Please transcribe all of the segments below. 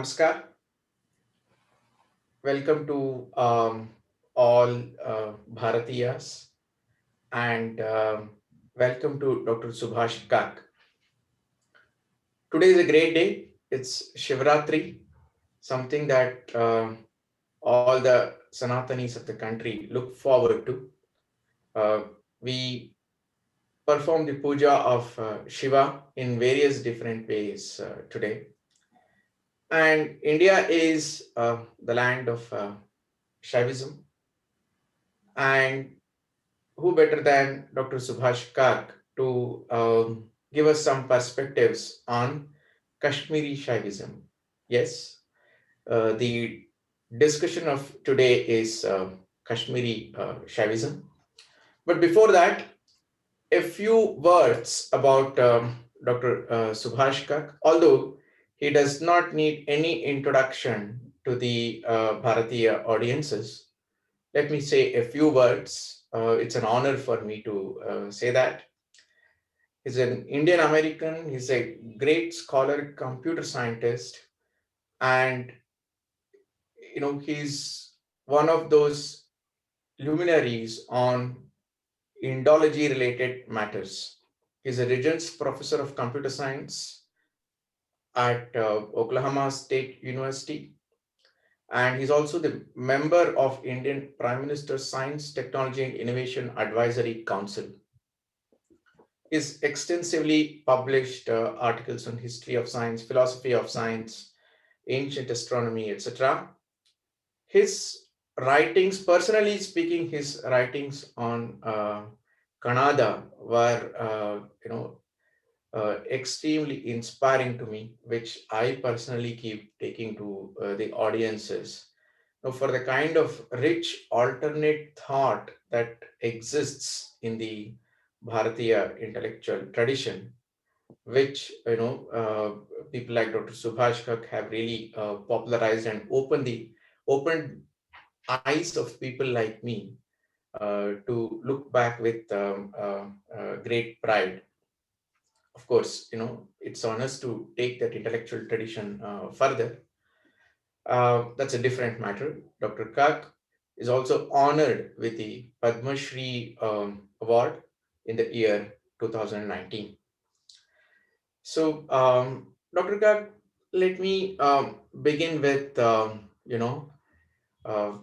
Namaskar. Welcome to all Bharatiyas and welcome to Dr. Subhash Kak. Today is a great day. It's Shivratri, something that all the Sanatanis of the country look forward to. Uh, we perform the puja of Shiva in various different ways today. And India is the land of Shaivism. And who better than Dr. Subhash Kak to give us some perspectives on Kashmiri Shaivism? Yes, the discussion of today is Kashmiri Shaivism. But before that, a few words about Dr. Subhash Kak, although he does not need any introduction to the Bharatiya audiences. Let me say a few words. It's an honor for me to say that. He's an Indian American, he's a great scholar, computer scientist, and he's one of those luminaries on Indology related matters. He's a Regents Professor of Computer Science at Oklahoma State University, and he's also the member of Indian Prime Minister's Science, Technology and Innovation Advisory Council. He's extensively published articles on history of science, philosophy of science, ancient astronomy, etc. His writings, personally speaking, his writings on Kannada were, extremely inspiring to me, which I personally keep taking to the audiences. Now, for the kind of rich alternate thought that exists in the Bharatiya intellectual tradition, which people like Dr. Subhash Kak have really popularized and opened eyes of people like me to look back with great pride. Of course, it's on us to take that intellectual tradition further. That's a different matter. Dr. Kak is also honored with the Padma Shri Award in the year 2019. So, Dr. Kak, let me begin with, uh, uh,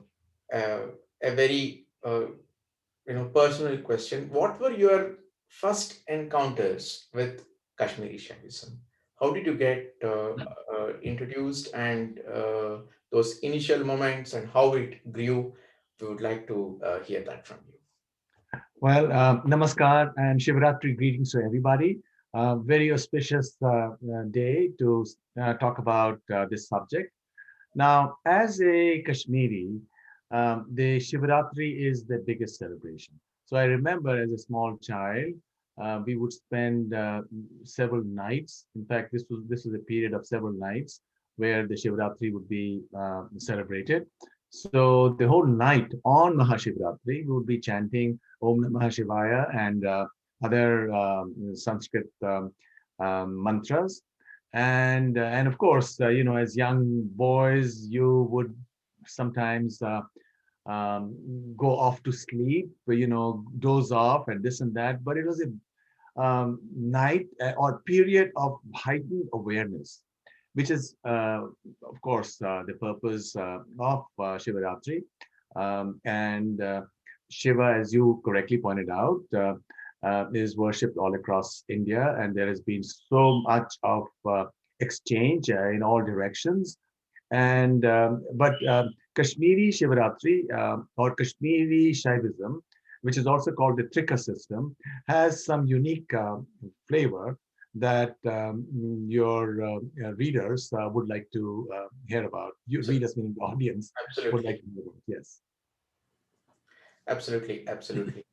a very, personal question. What were your first encounters with Kashmiri Shaivism? How did you get introduced and those initial moments and how it grew? We would like to hear that from you. Well, Namaskar and Shivaratri greetings to everybody. Very auspicious day to talk about this subject. Now, as a Kashmiri, the Shivaratri is the biggest celebration. So I remember as a small child, we would spend several nights. In fact, this was a period of several nights where the Shivaratri would be celebrated. So the whole night on Mahashivratri, we would be chanting Om Namah Shivaya and other Sanskrit mantras. And of course, as young boys, you would sometimes go off to sleep, doze off and this and that. But it was a night or period of heightened awareness, which is, of course, the purpose of Shivaratri. And Shiva, as you correctly pointed out, is worshipped all across India, and there has been so much of exchange in all directions. And but Kashmiri Shivaratri or Kashmiri Shaivism, which is also called the Trika system, has some unique flavor that your readers would like to hear about. You readers, meaning the audience, would like Absolutely, to hear about. Yes. absolutely, absolutely.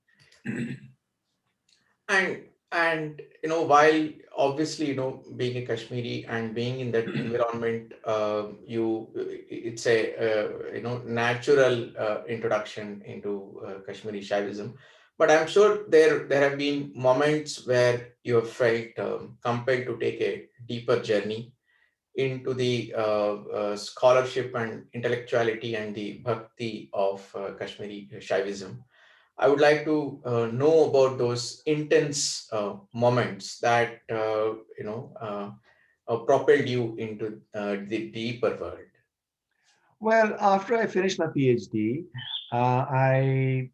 And while obviously being a Kashmiri and being in that environment, it's a natural introduction into Kashmiri Shaivism. But I'm sure there have been moments where you have felt compelled to take a deeper journey into the scholarship and intellectuality and the bhakti of Kashmiri Shaivism. I would like to know about those intense moments that propelled you into the deeper world. Well, after I finished my PhD, I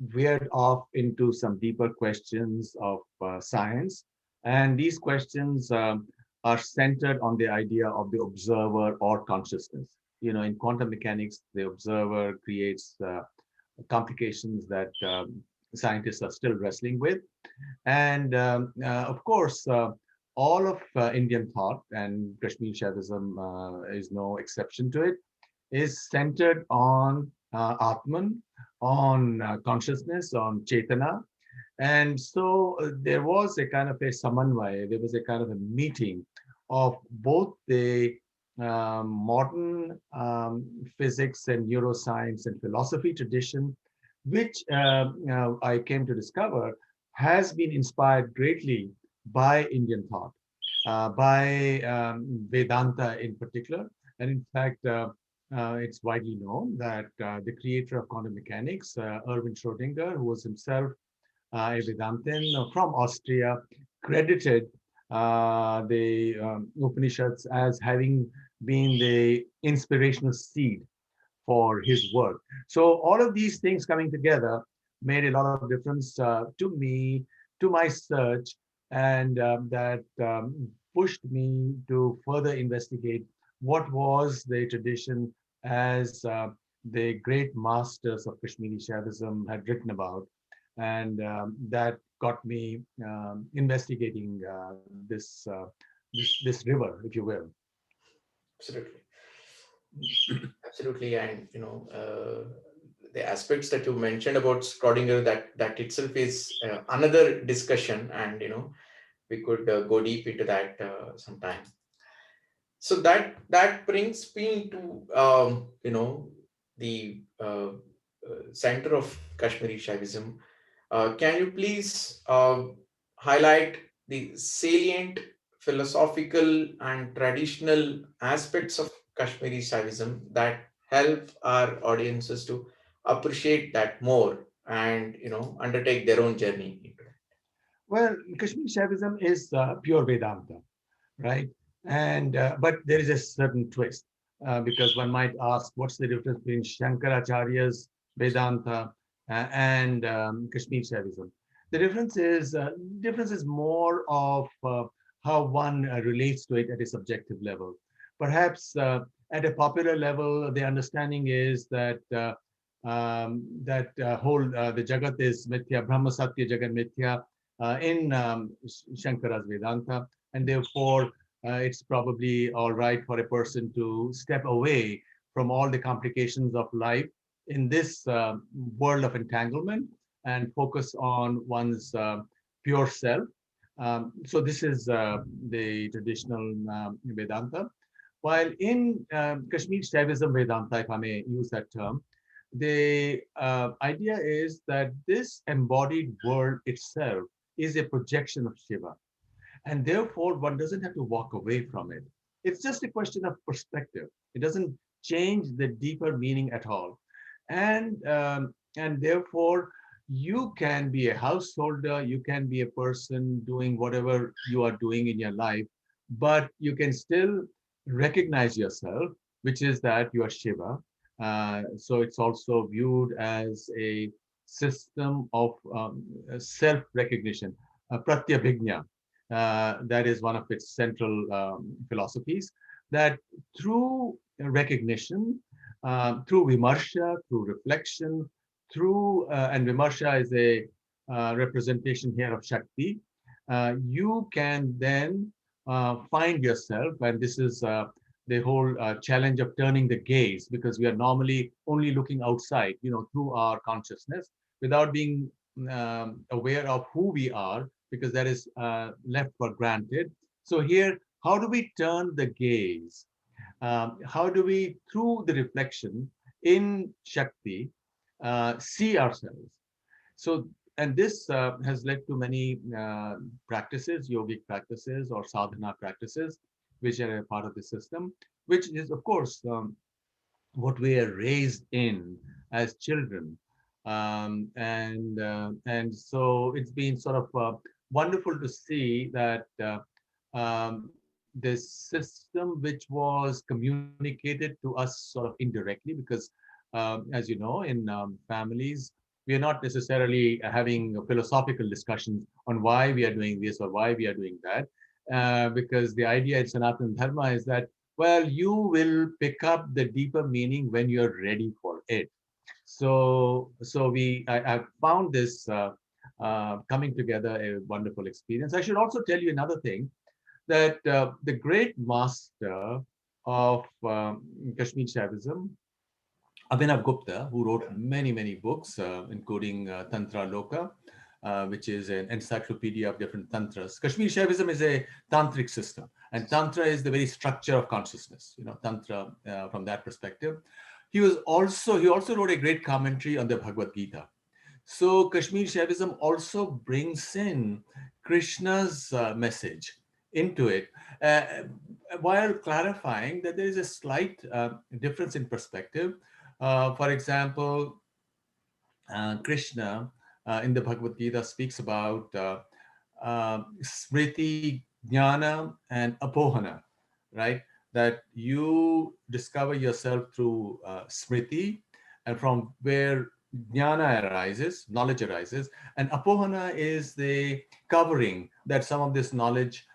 veered off into some deeper questions of science. And these questions are centered on the idea of the observer or consciousness. In quantum mechanics, the observer creates complications that scientists are still wrestling with. And of course, all of Indian thought, and Kashmir Shaivism is no exception to it, is centered on Atman, on consciousness, on Chetana. And so there was a kind of a samanvaya, there was a kind of a meeting of both the modern physics and neuroscience and philosophy tradition, which I came to discover has been inspired greatly by Indian thought, by Vedanta in particular. And in fact, it's widely known that the creator of quantum mechanics, Erwin Schrödinger, who was himself a Vedantin from Austria, credited the Upanishads as having been the inspirational seed for his work. So all of these things coming together made a lot of difference to me, to my search, and that pushed me to further investigate what was the tradition as the great masters of Kashmiri Shaivism had written about. And that got me investigating this river, if you will. Absolutely. Absolutely, and the aspects that you mentioned about Schrodinger, that itself is another discussion, and we could go deep into that sometime. So that brings me to the center of Kashmiri Shaivism. Can you please highlight the salient philosophical and traditional aspects of Kashmiri Shaivism that help our audiences to appreciate that more and undertake their own journey into that? Well, Kashmir Shaivism is pure Vedanta, right? And but there is a certain twist because one might ask, what's the difference between Shankaracharya's Vedanta and Kashmir Shaivism? The difference is more of how one relates to it at a subjective level. Perhaps at a popular level, the understanding is that that whole the Jagat is mithya, Brahma Satya Jagat mithya in Shankara's Vedanta, and therefore it's probably all right for a person to step away from all the complications of life in this world of entanglement and focus on one's pure self. So this is the traditional Vedanta. While in Kashmir Shaivism Vedanta, if I may use that term, the idea is that this embodied world itself is a projection of Shiva. And therefore, one doesn't have to walk away from it. It's just a question of perspective. It doesn't change the deeper meaning at all. And therefore, you can be a householder, you can be a person doing whatever you are doing in your life, but you can still recognize yourself, which is that you are Shiva. So it's also viewed as a system of self-recognition, pratyabhijna. That is one of its central philosophies, that through recognition, through vimarsha, through reflection, and vimarsha is a representation here of Shakti, you can then find yourself, and this is the whole challenge of turning the gaze, because we are normally only looking outside, through our consciousness without being aware of who we are, because that is left for granted. So here, how do we turn the gaze? How do we, through the reflection in Shakti, see ourselves? So, and this has led to many practices, yogic practices or sadhana practices, which are a part of the system, which is, of course, what we are raised in as children. And so it's been sort of wonderful to see that this system, which was communicated to us sort of indirectly, because as you know, in families, we are not necessarily having philosophical discussions on why we are doing this or why we are doing that, because the idea in Sanatana Dharma is that, well, you will pick up the deeper meaning when you're ready for it. I found this coming together a wonderful experience. I should also tell you another thing, that the great master of Kashmir Shaivism, Abhinav Gupta, who wrote many, many books, including Tantra Loka, which is an encyclopedia of different tantras. Kashmir Shaivism is a tantric system, and tantra is the very structure of consciousness. Tantra from that perspective. He also wrote a great commentary on the Bhagavad Gita. So Kashmir Shaivism also brings in Krishna's message into it, uh, while clarifying that there is a slight difference in perspective. For example, Krishna in the Bhagavad Gita speaks about smriti, jnana, and apohana, right? That you discover yourself through smriti, and from where jnana arises, knowledge arises, and apohana is the covering that some of this knowledge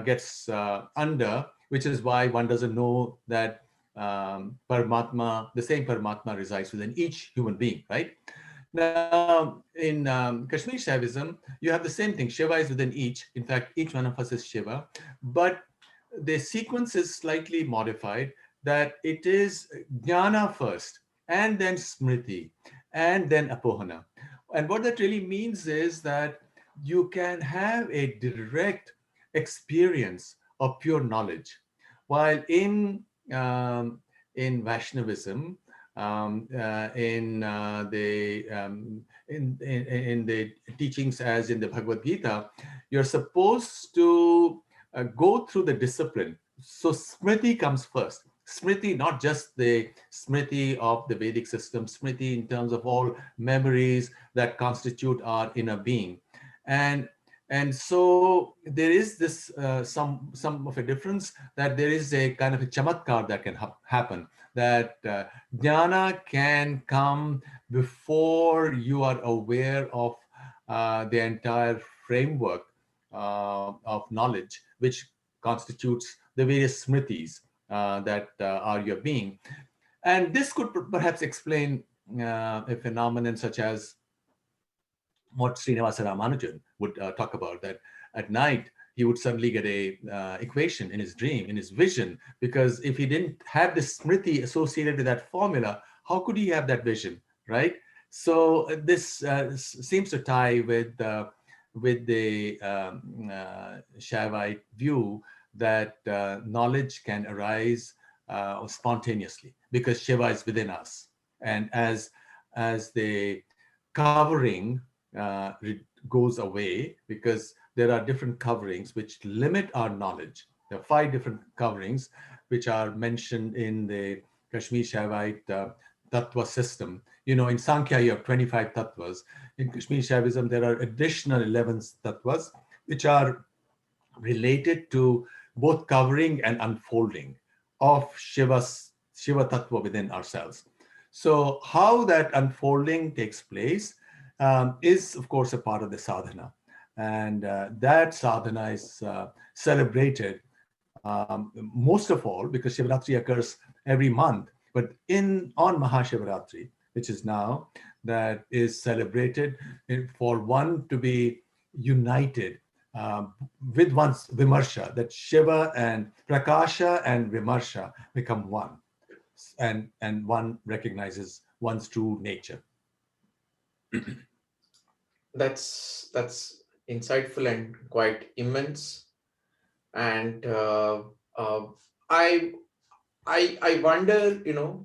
gets under, which is why one doesn't know that Paramatma, the same Paramatma resides within each human being, right? Now, in Kashmir Shaivism, you have the same thing. Shiva is within each. In fact, each one of us is Shiva. But the sequence is slightly modified, that it is jnana first, and then smriti, and then apohana. And what that really means is that you can have a direct experience of pure knowledge. While in Vaishnavism, in the teachings as in the Bhagavad Gita, you're supposed to go through the discipline. So Smriti comes first. Smriti, not just the Smriti of the Vedic system, Smriti in terms of all memories that constitute our inner being. And and so there is this some of a difference, that there is a kind of a chamatkar that can happen, that jnana can come before you are aware of the entire framework of knowledge, which constitutes the various smritis that are your being. And this could perhaps explain a phenomenon such as what Srinivasa Ramanujan would talk about, that at night he would suddenly get a equation in his dream, in his vision, because if he didn't have the smriti associated with that formula, how could he have that vision, right? So this seems to tie with the Shaivite view that knowledge can arise spontaneously because Shiva is within us, and as the covering goes away, because there are different coverings which limit our knowledge. There are 5 different coverings which are mentioned in the Kashmir Shaivite tattva system. In Sankhya, you have 25 tattvas. In Kashmir Shaivism, there are additional 11 tattvas, which are related to both covering and unfolding of Shiva tattva within ourselves. So how that unfolding takes place is, of course, a part of the sadhana. And that sadhana is celebrated most of all because Shivaratri occurs every month. But on Mahashivratri, which is now, that is celebrated for one to be united with one's Vimarsha, that Shiva and Prakasha and Vimarsha become one, and one recognizes one's true nature. That's insightful and quite immense. And uh, I I wonder, in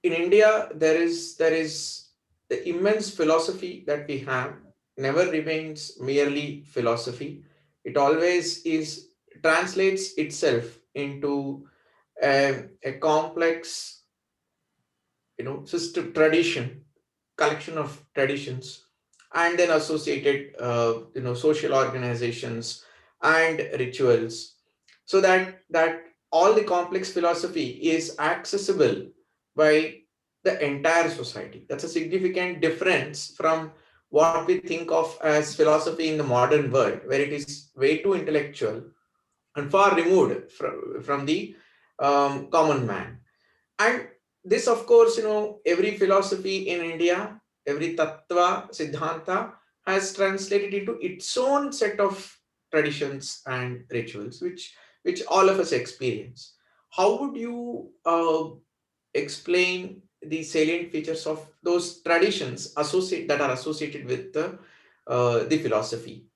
India, there is the immense philosophy that we have never remains merely philosophy. It always is translates itself into a complex, system tradition, collection of traditions, and then associated, social organizations and rituals, so that all the complex philosophy is accessible by the entire society. That's a significant difference from what we think of as philosophy in the modern world, where it is way too intellectual and far removed from the common man. And this, of course, every philosophy in India, every tattva, siddhanta has translated into its own set of traditions and rituals, which all of us experience. How would you explain the salient features of those traditions that are associated with the philosophy?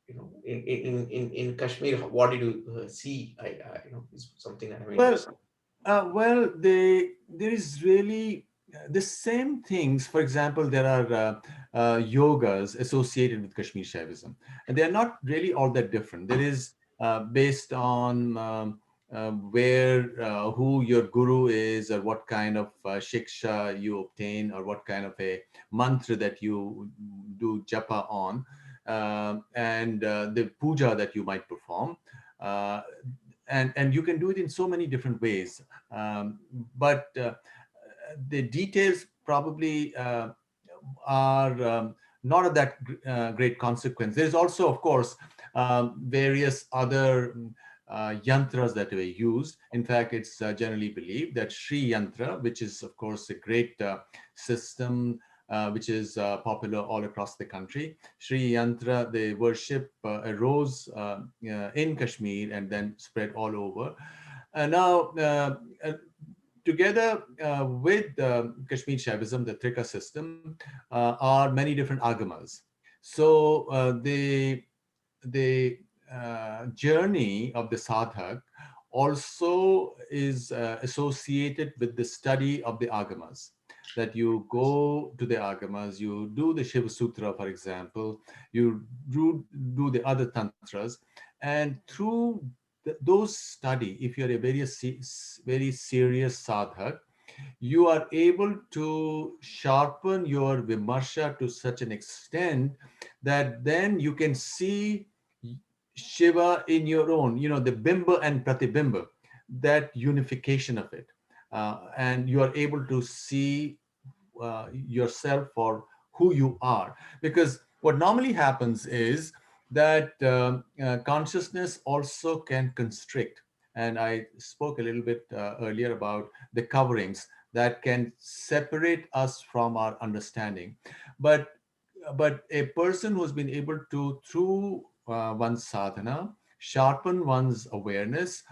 In Kashmir, what did you see? Is something that I'm Well, interested. there is really the same things. For example, there are yogas associated with Kashmir Shaivism, and they are not really all that different. There is based on who your guru is, or what kind of shiksha you obtain, or what kind of a mantra that you do japa on, and the puja that you might perform. Uh, and you can do it in so many different ways, um, but the details probably are not of that great consequence. There's also, of course, various other yantras that were used. In fact, it's generally believed that Sri Yantra, which is, of course, a great system which is popular all across the country. Sri Yantra, the worship arose in Kashmir and then spread all over. Now, together with Kashmir Shaivism, the Trika system, are many different agamas. So the journey of the sadhak also is associated with the study of the agamas. That you go to the agamas, you do the Shiva Sutra, for example, you do the other tantras, and through those study, if you're a very serious sadhak, you are able to sharpen your vimarsha to such an extent that then you can see Shiva in your own, the bimba and pratibimba, that unification of it. And you are able to see yourself for who you are. Because what normally happens is that consciousness also can constrict. And I spoke a little bit earlier about the coverings that can separate us from our understanding. But but a person who's been able to, through one's sadhana, sharpen one's awareness,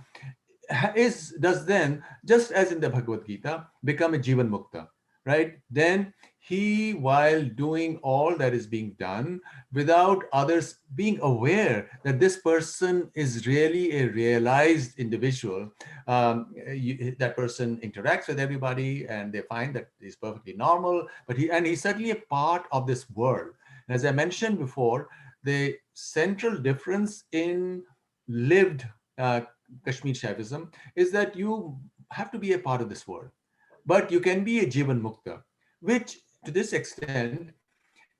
is does then, just as in the Bhagavad Gita, become a Jivan Mukta, right? Then he, while doing all that is being done, without others being aware that this person is really a realized individual, that person interacts with everybody and they find that he's perfectly normal, but he's certainly a part of this world. And as I mentioned before, the central difference in lived Kashmir Shaivism is that you have to be a part of this world, but you can be a Jivan Mukta, which to this extent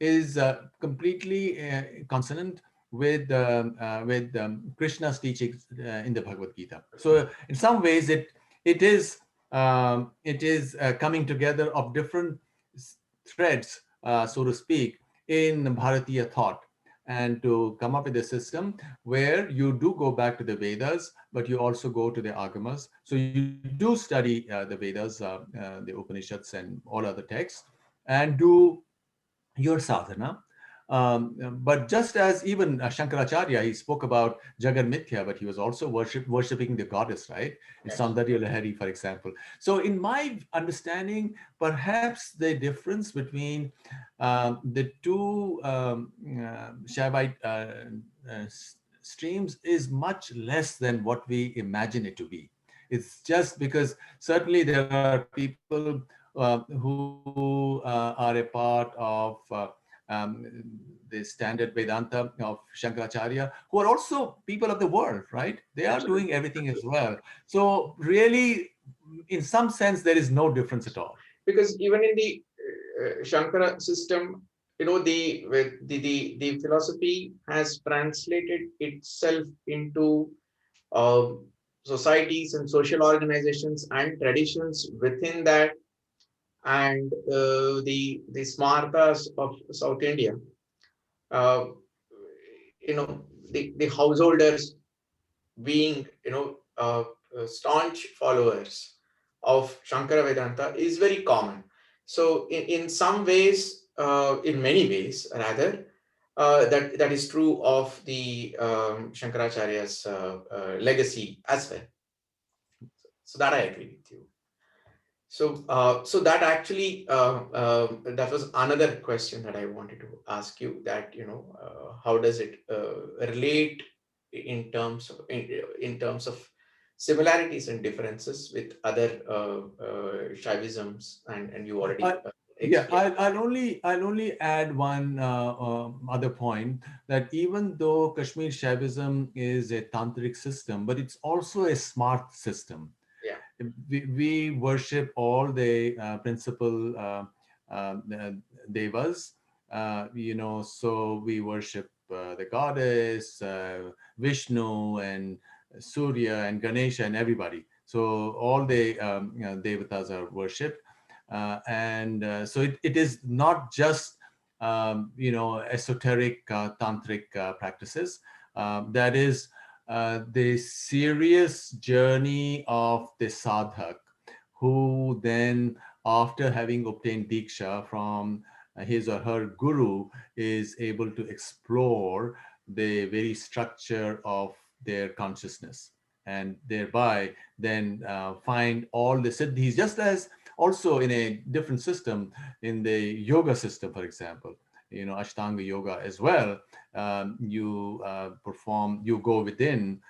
is completely consonant with Krishna's teachings in the Bhagavad Gita. So in some ways, it is coming together of different threads, so to speak, in Bharatiya thought, and to come up with a system where you do go back to the Vedas, but you also go to the Agamas. So you do study the Vedas, the Upanishads, and all other texts, and do your sadhana. But just as even Shankaracharya, he spoke about Jagan Mithya, but he was also worshipping the goddess, right? In Saundarya Lahari, for example. So in my understanding, perhaps the difference between the two Shaivite streams is much less than what we imagine it to be. It's just because certainly there are people who are a part of the standard Vedanta of Shankaracharya, who are also people of the world, right? They are Absolutely. doing everything as Absolutely. well. So really, in some sense, there is no difference at all. Because even in the Shankara system, the philosophy has translated itself into uh, societies and social organizations and traditions within that, and the smartas of South India, uh, the householders being staunch followers of Shankara Vedanta is very common. So in some ways, in many ways rather, that is true of the Shankaracharya's legacy as well. So that I agree with you. So that actually that was another question that I wanted to ask you. That how does it relate in terms of similarities and differences with other Shaivisms, and you already Yeah, explained. I'll only add one other point, that even though Kashmir Shaivism is a tantric system, but it's also a smart system. Yeah. We worship all the principal uh, devas, so we worship the goddess, Vishnu, and Surya, and Ganesha, and everybody. So all the devatas are worshipped. And so it is not just esoteric tantric practices. That is the serious journey of the sadhak, who then, after having obtained diksha from his or her guru, is able to explore the very structure of their consciousness, and thereby then find all the siddhis, just as also in a different system, in the yoga system, for example, Ashtanga yoga as well. You go within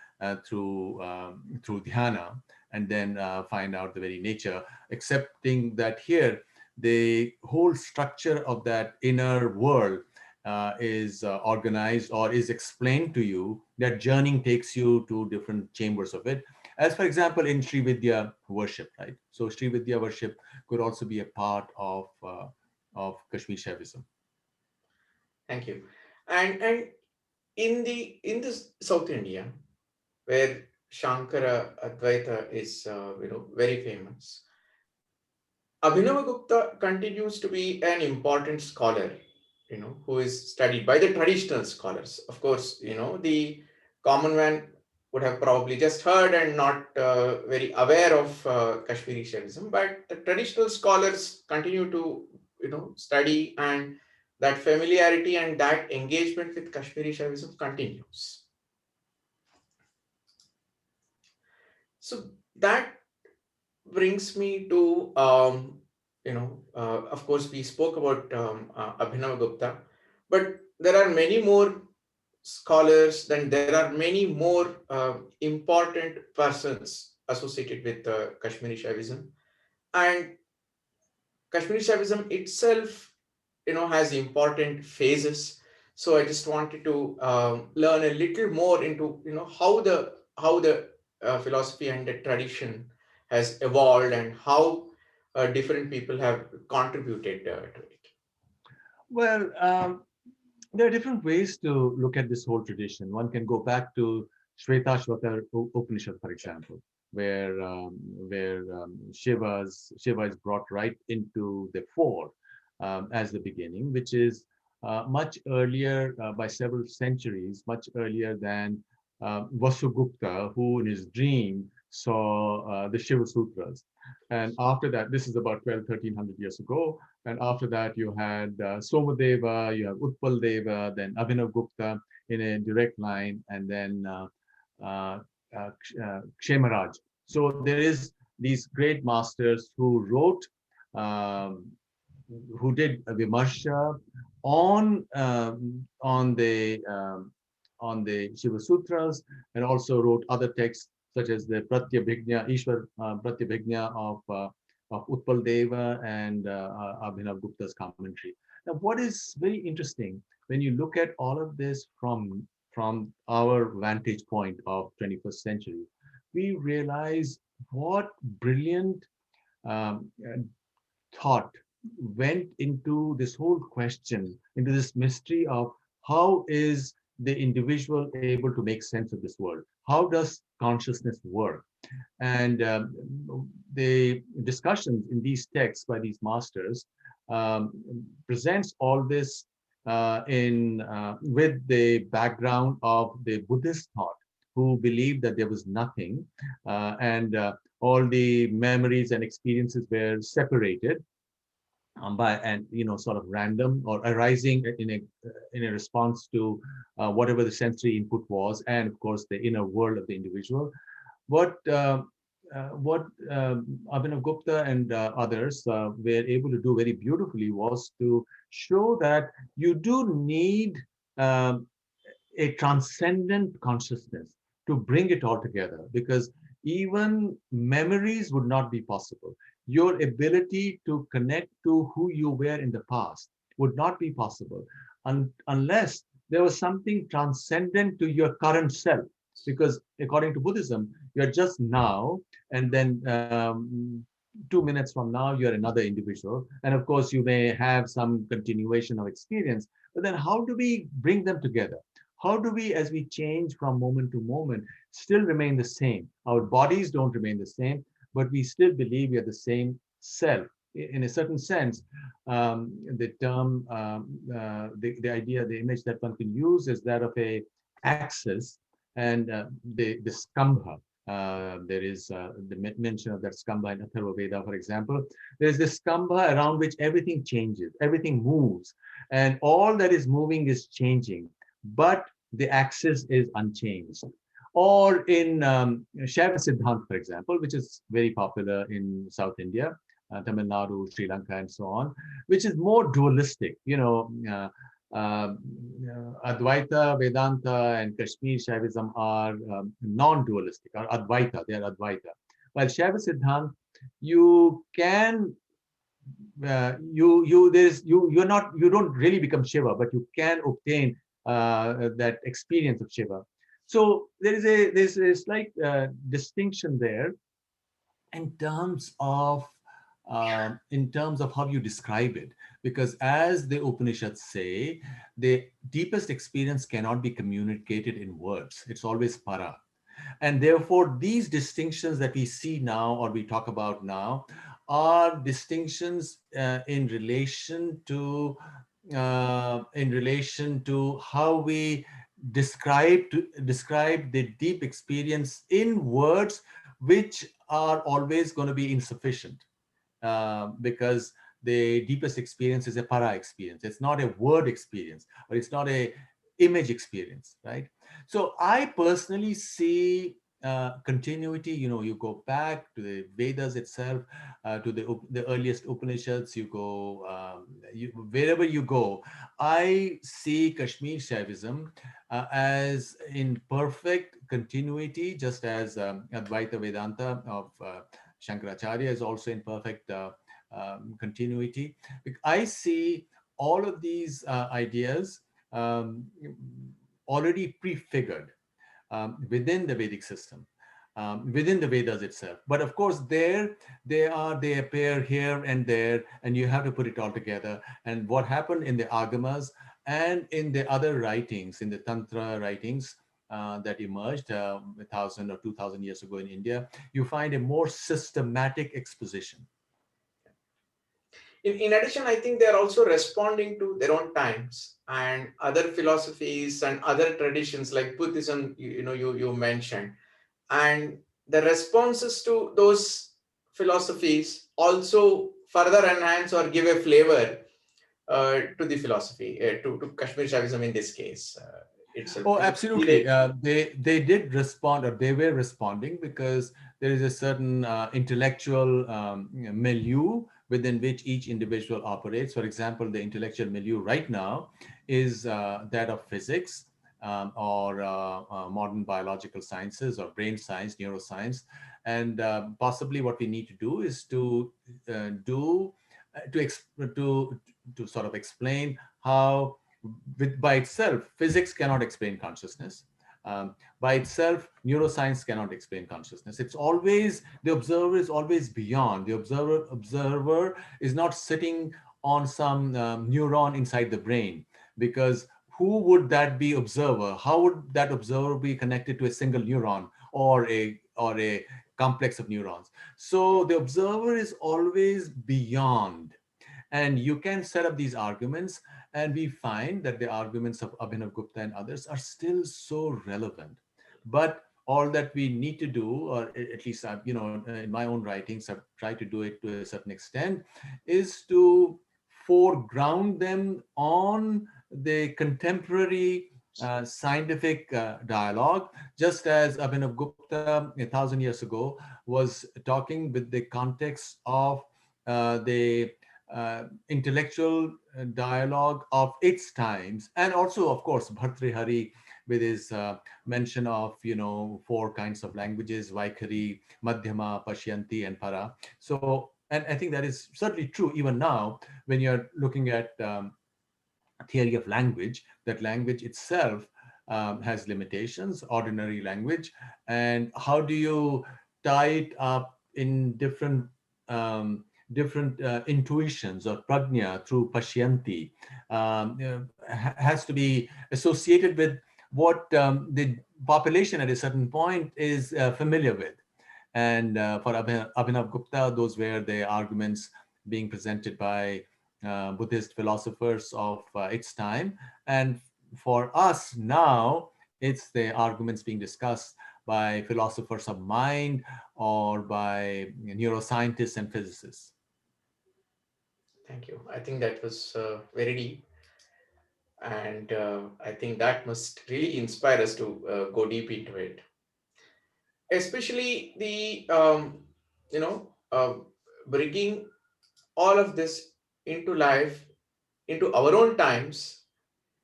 through dhyana, and then find out the very nature, accepting that here the whole structure of that inner world is organized or is explained to you. That journey takes you to different chambers of it, as for example in Sri Vidya worship, right? So Sri Vidya worship could also be a part of Kashmir Shaivism. Thank you. And in this South India, where Shankara Advaita is very famous, Abhinavagupta continues to be an important scholar, who is studied by the traditional scholars. Of course, the common man would have probably just heard and not very aware of Kashmiri Shaivism, but the traditional scholars continue to, study, and that familiarity and that engagement with Kashmiri Shaivism continues. So that brings me to of course we spoke about Abhinav Gupta, but there are many more scholars, then there are many more important persons associated with Kashmiri Shaivism, and Kashmiri Shaivism itself has important phases. So I just wanted to learn a little more into how the philosophy and the tradition has evolved, and how different people have contributed to it. Well, there are different ways to look at this whole tradition. One can go back to Shvetashvatar Upanishad, for example, where Shiva is brought right into the fore as the beginning, which is much earlier by several centuries, much earlier than Vasugupta, who in his dream saw the Shiva Sutras. And after that, this is about 1300 years ago. And after that, you had Somadeva, you have Utpal Deva, then Abhinav Gupta in a direct line, and then uh, Kshemaraj. So there is these great masters who wrote, um, who did a vimarsha on the Shiva Sutras, and also wrote other texts such as the Pratyabhijna, Ishwar Pratyabhijna of of Utpal Deva and Abhinav Gupta's commentary. Now, what is very interesting when you look at all of this from our vantage point of 21st century, we realize what brilliant um, thought went into this whole question, into this mystery of how is the individual able to make sense of this world? How does consciousness work? And the discussions in these texts by these masters um, presents all this in with the background of the Buddhist thought, who believed that there was nothing, and all the memories and experiences were separated by and sort of random or arising in a response to whatever the sensory input was, and of course the inner world of the individual. What Abhinav Gupta and others were able to do very beautifully was to show that you do need um, a transcendent consciousness to bring it all together, because even memories would not be possible. Your ability to connect to who you were in the past would not be possible unless there was something transcendent to your current self. Because according to Buddhism, you're just now, and then 2 minutes from now, you're another individual. And of course, you may have some continuation of experience. But then, how do we bring them together? How do we, as we change from moment to moment, still remain the same? Our bodies don't remain the same, but we still believe we are the same self. In a certain sense, the term, the idea, the image that one can use is that of a axis, and the skambha. There is the mention of that skambha in Atharva Veda, for example. There's this skambha around which everything changes, everything moves, and all that is moving is changing, but the axis is unchanged. Or in Shaiva Siddhant, for example, which is very popular in South India, Tamil Nadu, Sri Lanka, and so on, which is more dualistic. Uh, Advaita, Vedanta, and Kashmir Shaivism are non-dualistic, or Advaita. They are Advaita. While Shaiva Siddhant, you can you don't really become Shiva, but you can obtain that experience of Shiva. So there's a slight distinction there in terms of how you describe it, because as the Upanishads say, the deepest experience cannot be communicated in words. It's always para. And therefore, these distinctions that we see now or we talk about now are distinctions in relation to how we describe the deep experience in words, which are always going to be insufficient, because the deepest experience is a para experience. It's not a word experience, or it's not a image experience, right? So I personally see continuity. You go back to the Vedas itself, to the earliest Upanishads. Wherever you go, I see Kashmir Shaivism as in perfect continuity, just as Advaita Vedanta of Shankaracharya is also in perfect continuity. I see all of these ideas um, already prefigured within the Vedic system, within the Vedas itself. But of course, they appear here and there, and you have to put it all together. And what happened in the Agamas and in the other writings, in the Tantra writings that emerged 1,000 or 2,000 years ago in India, you find a more systematic exposition. In addition, I think they're also responding to their own times and other philosophies and other traditions like Buddhism, you mentioned. And the responses to those philosophies also further enhance or give a flavor to the philosophy, to Kashmir Shaivism in this case itself. Oh, You see absolutely. They did respond, or they were responding, because there is a certain intellectual milieu within which each individual operates. For example, the intellectual milieu right now is that of physics, or modern biological sciences, or brain science, neuroscience. And possibly what we need to do is to do to, to sort of explain how by itself physics cannot explain consciousness. By itself neuroscience cannot explain consciousness. It's always, the observer is always beyond. The observer is not sitting on some neuron inside the brain, because who would that be observer? How would that observer be connected to a single neuron or a complex of neurons? So the observer is always beyond. And you can set up these arguments, and we find that the arguments of Abhinav Gupta and others are still so relevant. But all that we need to do, or at least in my own writings, I've tried to do it to a certain extent, is to foreground them on the contemporary scientific dialogue, just as Abhinav Gupta 1,000 years ago was talking with the context of the intellectual dialogue of its times, and also, of course, Bhartrihari with his mention of four kinds of languages: Vaikhari, Madhyama, Pashyanti, and Para. So, and I think that is certainly true even now when you're looking at theory of language, that language itself has limitations, ordinary language, and how do you tie it up in different intuitions or prajna through pashyanti, has to be associated with what the population at a certain point is familiar with. And for Abhinav Gupta, those were the arguments being presented by Buddhist philosophers of its time. And for us now, it's the arguments being discussed by philosophers of mind or by neuroscientists and physicists. Thank you. I think that was very deep, and I think that must really inspire us to go deep into it, especially the you know bringing all of this into life, into our own times,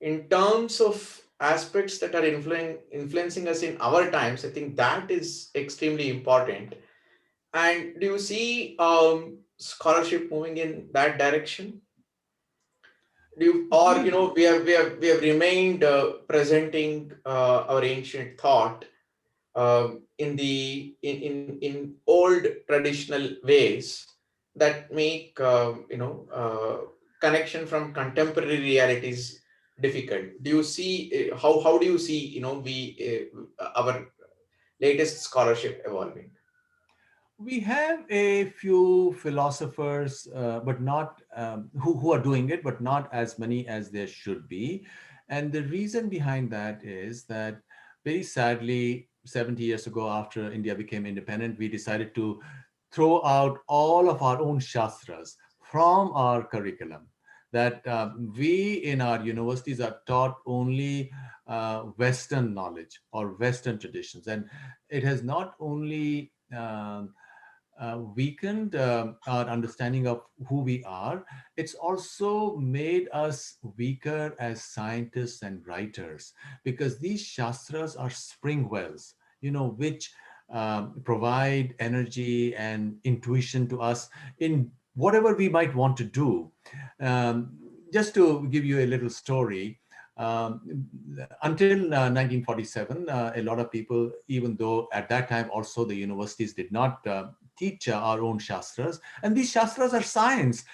in terms of aspects that are influencing us in our times. I think that is extremely important. And do you see scholarship moving in that direction? Do you, or we have remained presenting our ancient thought in the in old traditional ways that make connection from contemporary realities difficult? Do you see how do you see we our latest scholarship evolving? We have a few philosophers, but not who are doing it, but not as many as there should be. And the reason behind that is that, very sadly, 70 years ago, after India became independent, we decided to throw out all of our own shastras from our curriculum. That we in our universities are taught only Western knowledge or Western traditions. And it has not only weakened our understanding of who we are, it's also made us weaker as scientists and writers, because these shastras are spring wells, which provide energy and intuition to us in whatever we might want to do. Just to give you a little story, until 1947, a lot of people, even though at that time also the universities did not teach our own shastras, and these shastras are science.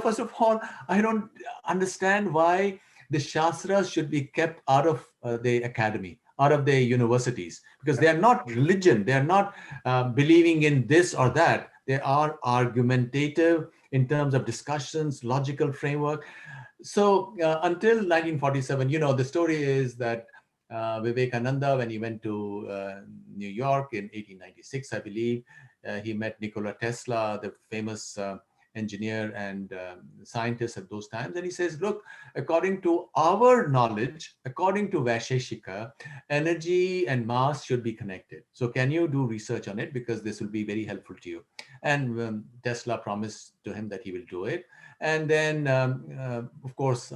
First of all, I don't understand why the shastras should be kept out of the academy, out of the universities, because they are not religion. They are not believing in this or that. They are argumentative in terms of discussions, logical framework. So until 1947, the story is that Vivekananda, when he went to New York in 1896, I believe, he met Nikola Tesla, the famous engineer and scientist at those times. And he says, look, according to our knowledge, according to Vaisheshika, energy and mass should be connected. So can you do research on it? Because this will be very helpful to you. And Tesla promised to him that he will do it. And then, of course,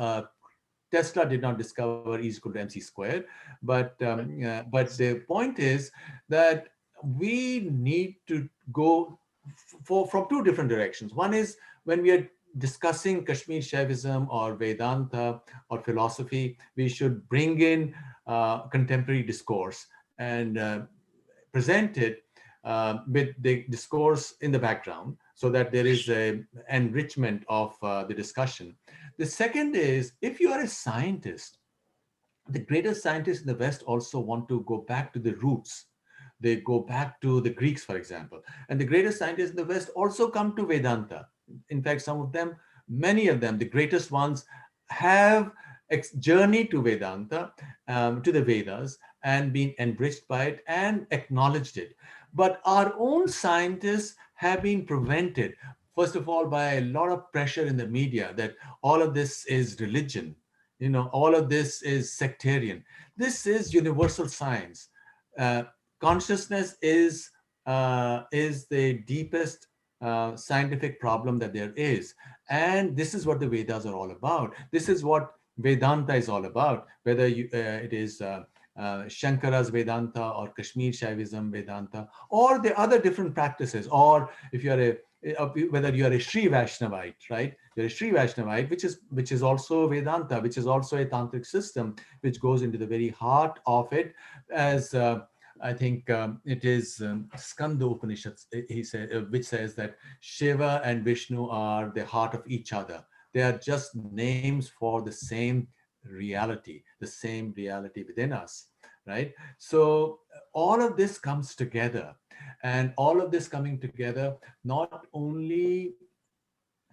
Tesla did not discover E is equal to mc squared, but the point is that we need to go from two different directions. One is when we are discussing Kashmir Shaivism or Vedanta or philosophy, we should bring in contemporary discourse and present it with the discourse in the background so that there is a enrichment of the discussion. The second is, if you are a scientist, the greatest scientists in the West also want to go back to the roots. They go back to the Greeks, for example. And the greatest scientists in the West also come to Vedanta. In fact, some of them, many of them, the greatest ones, have journeyed to Vedanta, to the Vedas, and been enriched by it and acknowledged it. But our own scientists have been prevented, first of all, by a lot of pressure in the media that all of this is religion, all of this is sectarian. This is universal science. uh, Consciousness is the deepest scientific problem that there is, and this is what the Vedas are all about. This is what Vedanta is all about, whether it is Shankara's Vedanta or Kashmir Shaivism Vedanta or the other different practices, or if you are whether you are a Sri Vaishnavite, right? You're a Sri Vaishnavite, which is also Vedanta, which is also a tantric system, which goes into the very heart of it, as I think it is Skanda Upanishad, he said, which says that Shiva and Vishnu are the heart of each other. They are just names for the same reality within us, right? So all of this comes together, and all of this coming together not only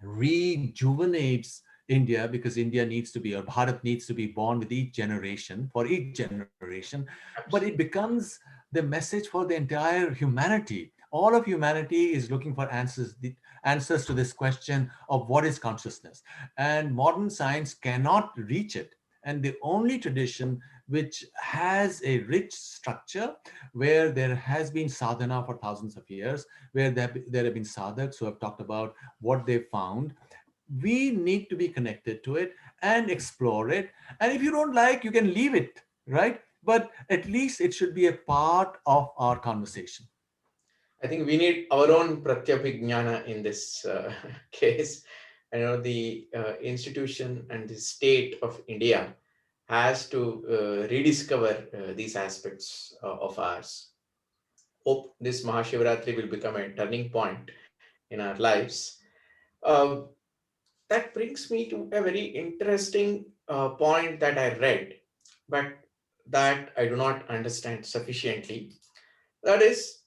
rejuvenates India, because India needs to be, or Bharat needs to be born with each generation, for each generation, but it Absolutely. becomes the message for the entire humanity. All of humanity is looking for answers, the answers to this question of what is consciousness. And modern science cannot reach it. And the only tradition which has a rich structure, where there has been sadhana for thousands of years, where there have been sadhaks who have talked about what they found, we need to be connected to it and explore it. And if you don't like, you can leave it, right? But at least it should be a part of our conversation. I think we need our own pratyabhignana in this case. I know the institution and the state of India has to rediscover these aspects of ours. Hope this Mahashivratri will become a turning point in our lives. Uh, that brings me to a very interesting point that I read, but that I do not understand sufficiently. That is,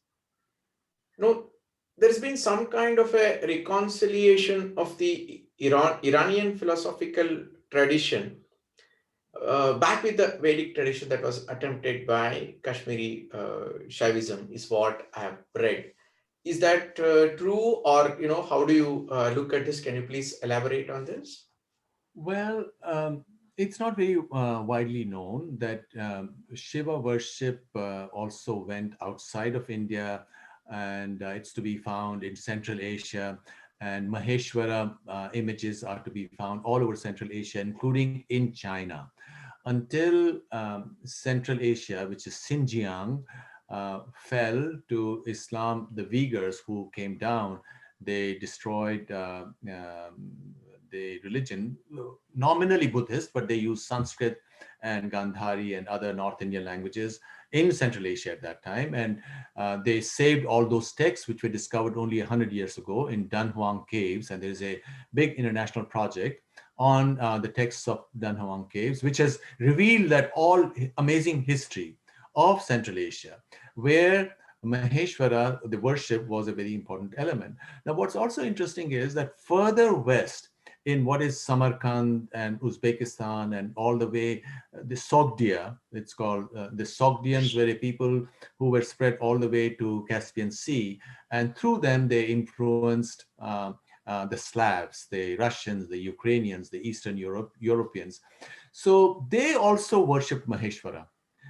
no, there's been some kind of a reconciliation of the Iranian philosophical tradition back with the Vedic tradition that was attempted by Kashmiri Shaivism, is what I have read. Is that true, or how do you look at this? Can you please elaborate on this? Well, it's not very widely known that Shiva worship also went outside of India, and it's to be found in Central Asia. And Maheshwara images are to be found all over Central Asia, including in China. Until Central Asia, which is Xinjiang, fell to Islam, the Uyghurs who came down, they destroyed the religion, nominally Buddhist, but they used Sanskrit and Gandhari and other North Indian languages in Central Asia at that time. And they saved all those texts, which were discovered only 100 years ago in Dunhuang caves. And there's a big international project on the texts of Dunhuang caves, which has revealed that all amazing history of Central Asia, where Maheshwara, the worship, was a very important element. Now, what's also interesting is that further west, in what is Samarkand and Uzbekistan and all the way, the Sogdia, it's called, the Sogdians were a people who were spread all the way to Caspian Sea, and through them they influenced the Slavs, the Russians, the Ukrainians, the Eastern Europeans. So they also worshipped Maheshwara.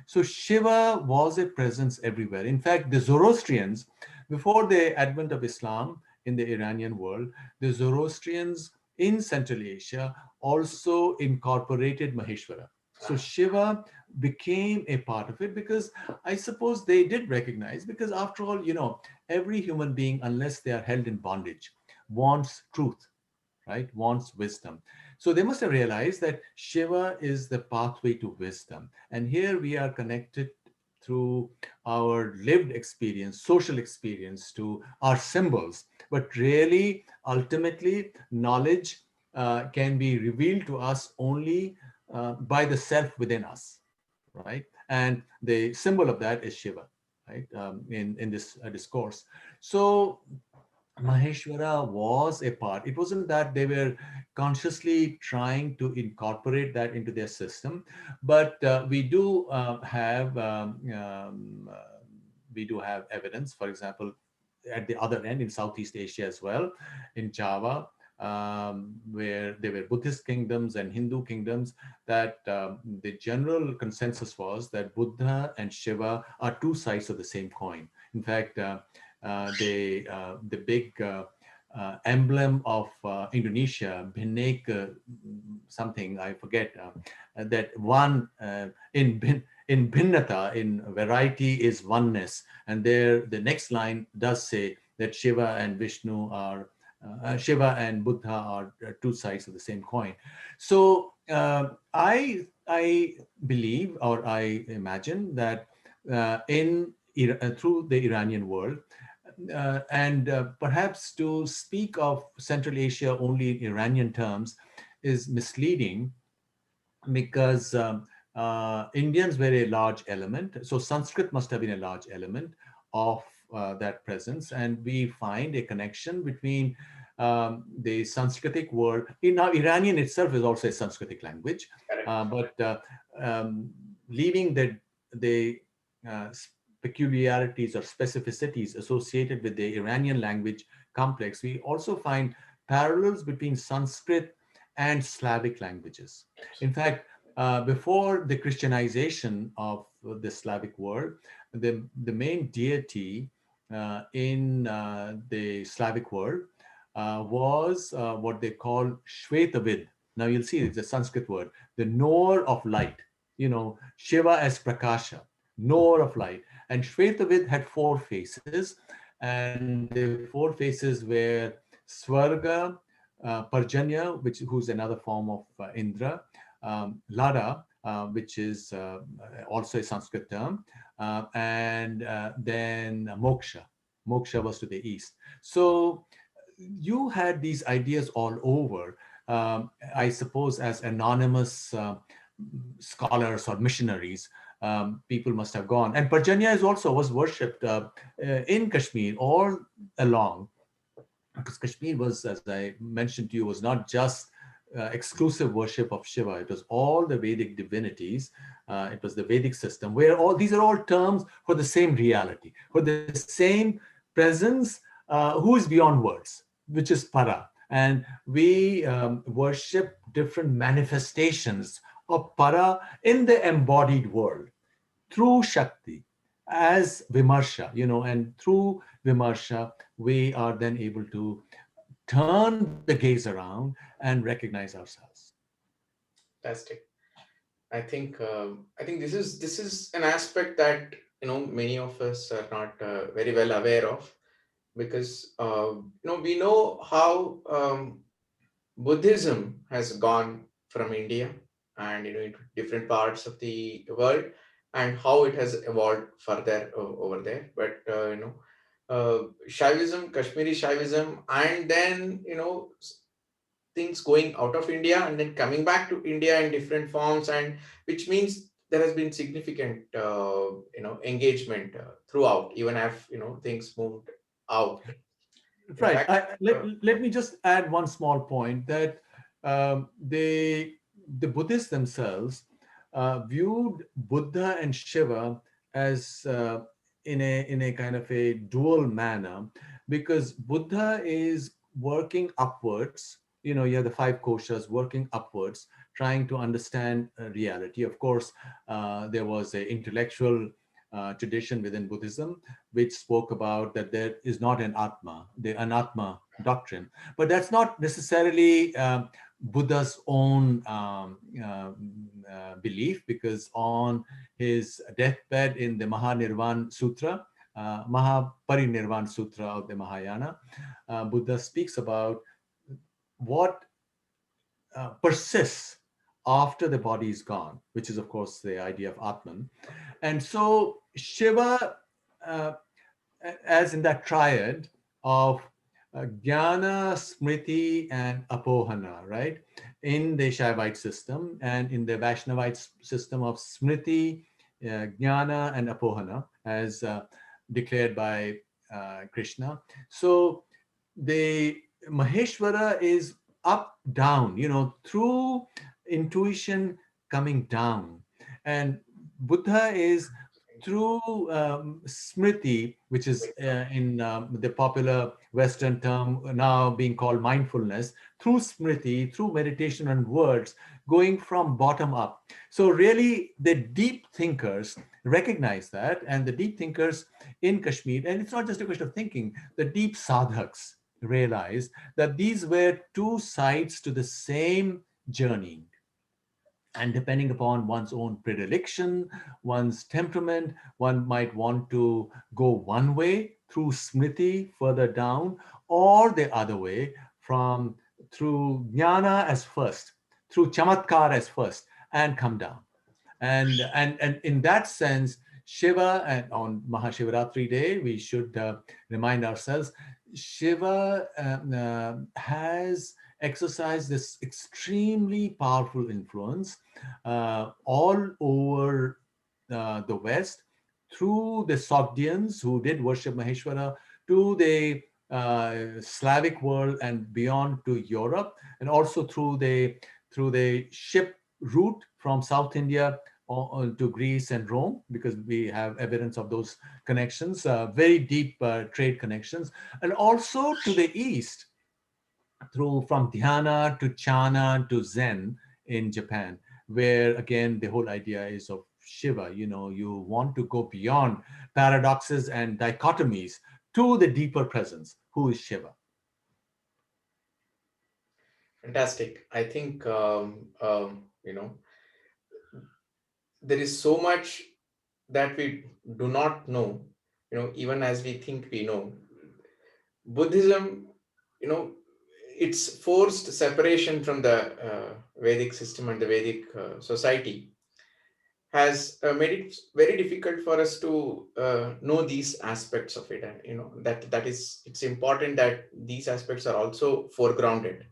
So Shiva was a presence everywhere. In fact, the Zoroastrians, before the advent of Islam in the Iranian world, the Zoroastrians in Central Asia also incorporated Maheshwara. So Shiva became a part of it because I suppose they did recognize, because after all, every human being, unless they are held in bondage, wants truth, right? Wants wisdom. So they must have realized that Shiva is the pathway to wisdom. And here we are connected through our lived experience, social experience, to our symbols. But really, ultimately, knowledge can be revealed to us only by the self within us, right? And the symbol of that is Shiva, right? In this discourse. So Maheshwara was a part. It wasn't that they were consciously trying to incorporate that into their system, but we do have evidence. For example, at the other end in Southeast Asia as well, in Java, where there were Buddhist kingdoms and Hindu kingdoms, that the general consensus was that Buddha and Shiva are two sides of the same coin. In fact, the big emblem of Indonesia, Bhinneka something, I forget, that one in Bhinnata, in variety is oneness. And there, the next line does say that Shiva and Vishnu are, Shiva and Buddha are two sides of the same coin. So I believe, or I imagine that through the Iranian world, and perhaps to speak of Central Asia only in Iranian terms is misleading, because Indians were a large element. So Sanskrit must have been a large element of that presence. And we find a connection between the Sanskritic word. Now, Iranian itself is also a Sanskritic language, Correct. but leaving the uh, peculiarities or specificities associated with the Iranian language complex, we also find parallels between Sanskrit and Slavic languages. In fact, before the Christianization of the Slavic world, the main deity in the Slavic world was what they call Shvetavid. Now you'll see it's a Sanskrit word, the knower of light. Shiva as Prakasha, knower of light. And Shvetavid had four faces, and the four faces were Swarga, Parjanya, who's another form of Indra, Lada, which is also a Sanskrit term, and then Moksha. Moksha was to the east. So you had these ideas all over, I suppose, as anonymous scholars or missionaries. People must have gone. And Parjanya was worshipped in Kashmir all along, because Kashmir was, as I mentioned to you, was not just exclusive worship of Shiva. It was all the Vedic divinities. It was the Vedic system, where all these are all terms for the same reality, for the same presence, who is beyond words, which is Para. And we worship different manifestations of Para in the embodied world through Shakti as Vimarsha, and through Vimarsha, we are then able to turn the gaze around and recognize ourselves. Fantastic. I think this is an aspect that many of us are not very well aware of, because we know how Buddhism has gone from India and into different parts of the world, and how it has evolved further over there. But Shaivism, Kashmiri Shaivism, and then things going out of India and then coming back to India in different forms, and which means there has been significant engagement throughout, even if things moved out. In Right. fact, Let me just add one small point, that the Buddhists themselves viewed Buddha and Shiva as in a kind of a dual manner, because Buddha is working upwards. You have the five koshas working upwards, trying to understand reality. Of course, there was an intellectual tradition within Buddhism which spoke about that there is not an Atma, the Anatma doctrine. But that's not necessarily Buddha's own belief, because on his deathbed in the Mahanirvan Sutra, Mahaparinirvan Sutra of the Mahayana, Buddha speaks about what persists after the body is gone, which is, of course, the idea of Atman. And so Shiva, uh, as in that triad of Jnana, Smriti, and Apohana, right? In the Shaivite system and in the Vaishnavite system of Smriti, Jnana, and Apohana, as declared by Krishna. So the Maheshwara is up, down, through intuition coming down. And Buddha is through smriti, which is in the popular Western term now being called mindfulness, through smriti, through meditation and words, going from bottom up. So really, the deep thinkers recognize that, and the deep thinkers in Kashmir, and it's not just a question of thinking, the deep sadhaks realized that these were two sides to the same journey. And depending upon one's own predilection, one's temperament, one might want to go one way through smriti further down, or the other way from through jnana as first, through chamatkar as first, and come down. And in that sense, Shiva, and on Mahashivaratri day, we should remind ourselves, Shiva has exercised this extremely powerful influence all over the West, through the Sogdians who did worship Maheshwara, to the Slavic world and beyond to Europe, and also through the ship route from South India to Greece and Rome, because we have evidence of those connections, very deep trade connections, and also to the east, through from dhyana to chana to zen in Japan, where again the whole idea is of Shiva. You want to go beyond paradoxes and dichotomies to the deeper presence, who is Shiva. Fantastic. I think there is so much that we do not know. Even as we think we know, Buddhism, you know, its forced separation from the Vedic system and the Vedic society has made it very difficult for us to know these aspects of it, and that is, it's important that these aspects are also foregrounded.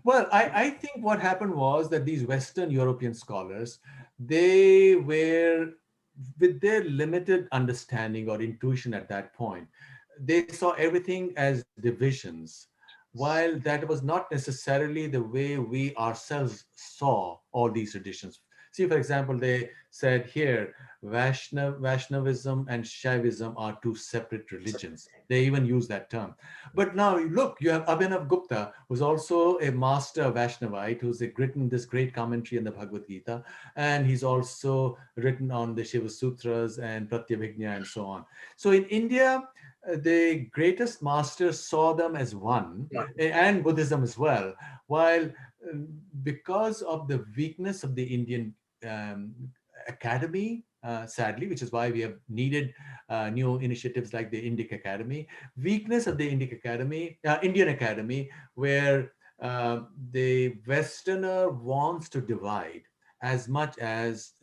Well, I think what happened was that these Western European scholars, they were, with their limited understanding or intuition at that point, they saw everything as divisions, while that was not necessarily the way we ourselves saw all these traditions. See, for example, they said here, Vaishnavism and Shaivism are two separate religions. They even use that term. But now look, you have Abhinav Gupta, who's also a master Vaishnavite, who's written this great commentary on the Bhagavad Gita, and he's also written on the Shiva Sutras and Pratyabhijna and so on. So in India, the greatest masters saw them as one, and Buddhism as well, while because of the weakness of the Indian um, academy, sadly, which is why we have needed new initiatives like the Indic Academy, weakness of the Indian Academy, where the Westerner wants to divide as much as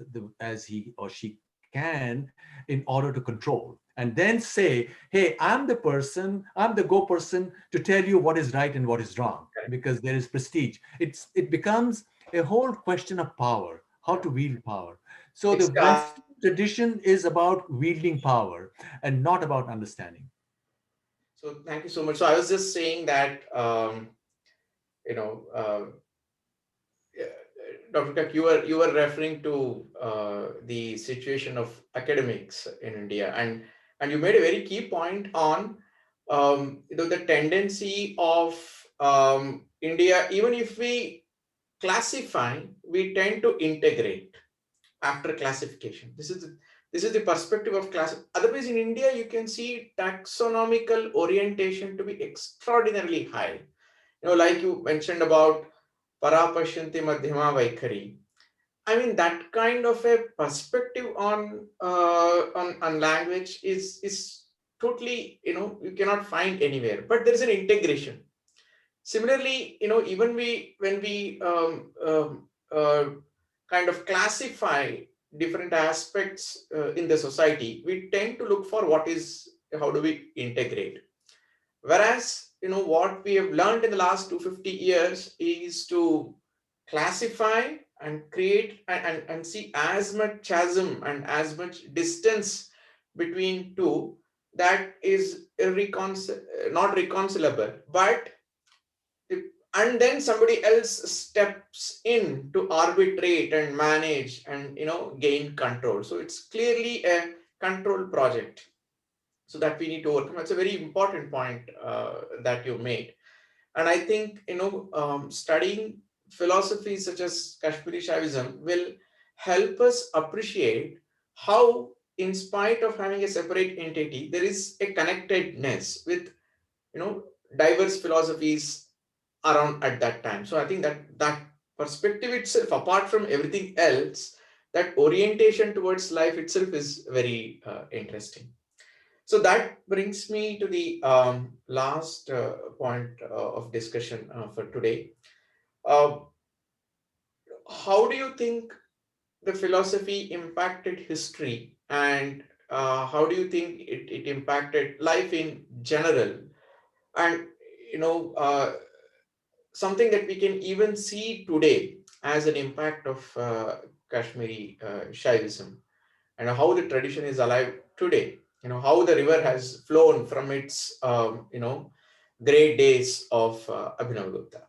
he or she can in order to control, and then say, hey, I'm the go person to tell you what is right and what is wrong, because there is prestige. It becomes a whole question of power, how to wield power. So the It's Western tradition is about wielding power and not about understanding. So thank you so much. So I was just saying that you know Dr. Kak, you were referring to the situation of academics in India, and you made a very key point on the tendency of India. Even if we classify, we tend to integrate after classification. This is the perspective of class. Otherwise, in India, you can see taxonomical orientation to be extraordinarily high. Like you mentioned about para pashyanti madhyama vaikhari. I mean, that kind of a perspective on language is totally, you cannot find anywhere. But there is an integration. Similarly, even when we kind of classify different aspects in the society, we tend to look for what is how do we integrate. Whereas, what we have learned in the last 250 years is to classify and create and see as much chasm and as much distance between two that is not reconcilable. But and then somebody else steps in to arbitrate and manage and gain control. So it's clearly a control project, so that we need to overcome. That's a very important point that you made. And I think studying philosophies such as Kashmiri Shaivism will help us appreciate how, in spite of having a separate entity, there is a connectedness with you know diverse philosophies around at that time. So I think that perspective itself, apart from everything else, that orientation towards life itself is very interesting. So that brings me to the last point of discussion for today. Uh, how do you think the philosophy impacted history, and how do you think it impacted life in general? And you know, uh, something that we can even see today as an impact of Kashmiri Shaivism, and how the tradition is alive today. How the river has flown from its great days of Abhinav Gupta.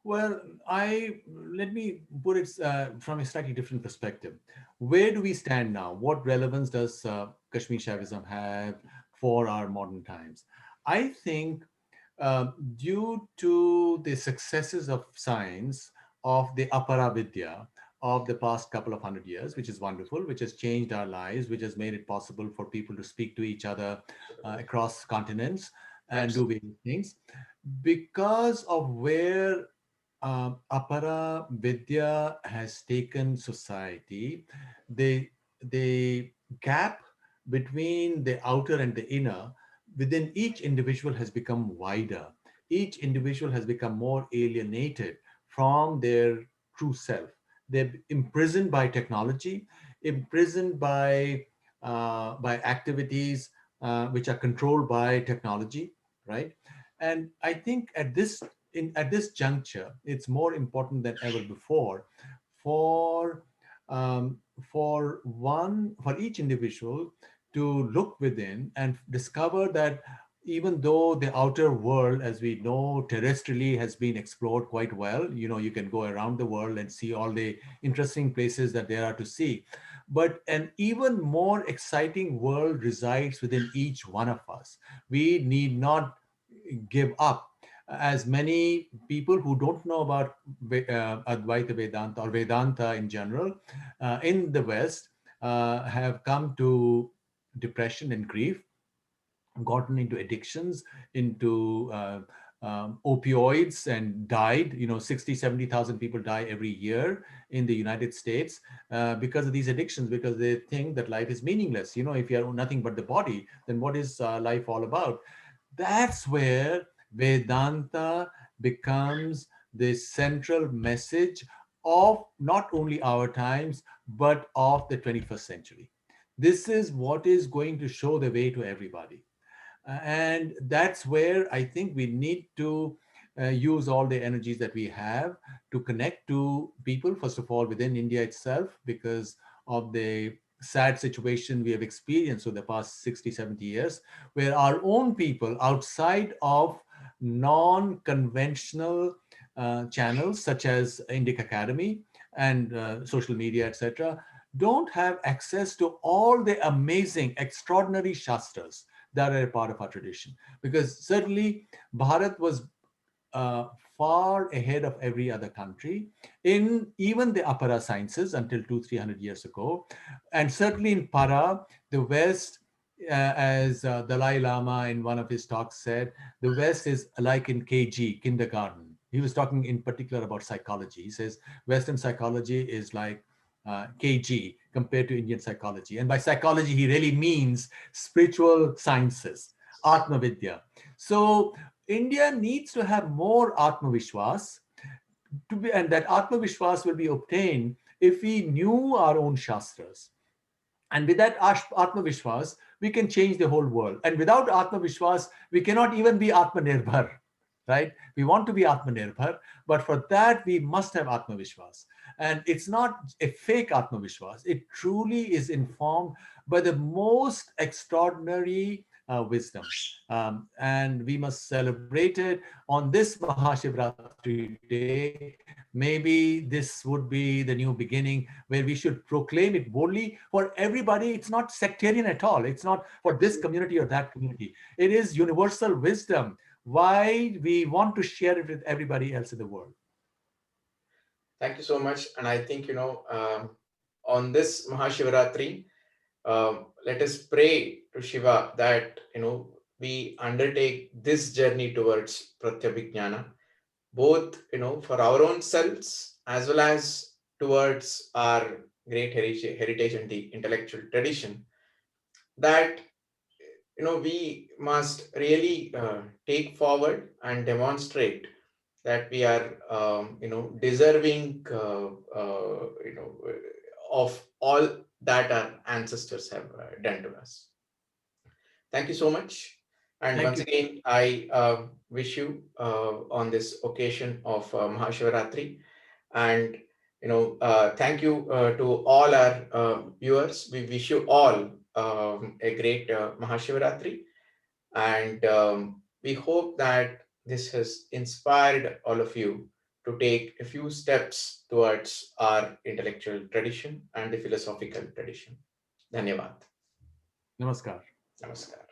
Well, I let me put it from a slightly different perspective. Where do we stand now? What relevance does Kashmir Shaivism have for our modern times? I think due to the successes of science, of the Apara Vidya of the past couple of 100 years, which is wonderful, which has changed our lives, which has made it possible for people to speak to each other across continents and do Absolutely. various things. Because of where Apara Vidya has taken society, the gap between the outer and the inner within each individual has become wider. Each individual has become more alienated from their true self. They're imprisoned by technology, imprisoned by activities which are controlled by technology, right? And I think at this juncture, it's more important than ever before for for each individual to look within and discover that even though the outer world, as we know, terrestrially has been explored quite well, you can go around the world and see all the interesting places that there are to see. But an even more exciting world resides within each one of us. We need not give up. As many people who don't know about Advaita Vedanta or Vedanta in general in the West have come to depression and grief, gotten into addictions, into opioids and died. 60, 70,000 people die every year in the United States because of these addictions, because they think that life is meaningless. If you are nothing but the body, then what is life all about? That's where Vedanta becomes the central message of not only our times, but of the 21st century. This is what is going to show the way to everybody. And that's where I think we need to use all the energies that we have to connect to people, first of all, within India itself, because of the sad situation we have experienced over the past 60, 70 years, where our own people outside of non conventional channels such as Indic Academy and social media, etc., don't have access to all the amazing, extraordinary Shastras that are a part of our tradition. Because certainly Bharat was uh, far ahead of every other country in even the Apara sciences until 200-300 years ago. And certainly in Para, the West, as Dalai Lama in one of his talks said, the West is like in KG, kindergarten. he was talking in particular about psychology. He says Western psychology is like KG compared to Indian psychology. And by psychology, he really means spiritual sciences, Atma Vidya. So India needs to have more Atma Vishwas to be, and that Atma Vishwas will be obtained if we knew our own Shastras. And with that Atma Vishwas, we can change the whole world. And without Atma Vishwas, we cannot even be Atma Nirbhar, right? We want to be Atma Nirbhar, but for that, we must have Atma Vishwas. And it's not a fake Atma Vishwas. It truly is informed by the most extraordinary wisdom. And we must celebrate it on this Mahashivratri Day. Maybe this would be the new beginning where we should proclaim it boldly for everybody. It's not sectarian at all. It's not for this community or that community. It is universal wisdom. Why we want to share it with everybody else in the world. Thank you so much. And I think, on this Mahashivratri, let us pray to Shiva that, we undertake this journey towards Pratyabhignana, both, for our own selves as well as towards our great heritage and the intellectual tradition, that, we must really take forward and demonstrate that we are deserving of all that our ancestors have done to us. Thank you so much. And Thank once you. again, I wish you on this occasion of Mahashivratri, and thank you to all our viewers. We wish you all a great Mahashivratri, and we hope that this has inspired all of you to take a few steps towards our intellectual tradition and the philosophical tradition. Dhanyavad. Namaskar. Namaskar.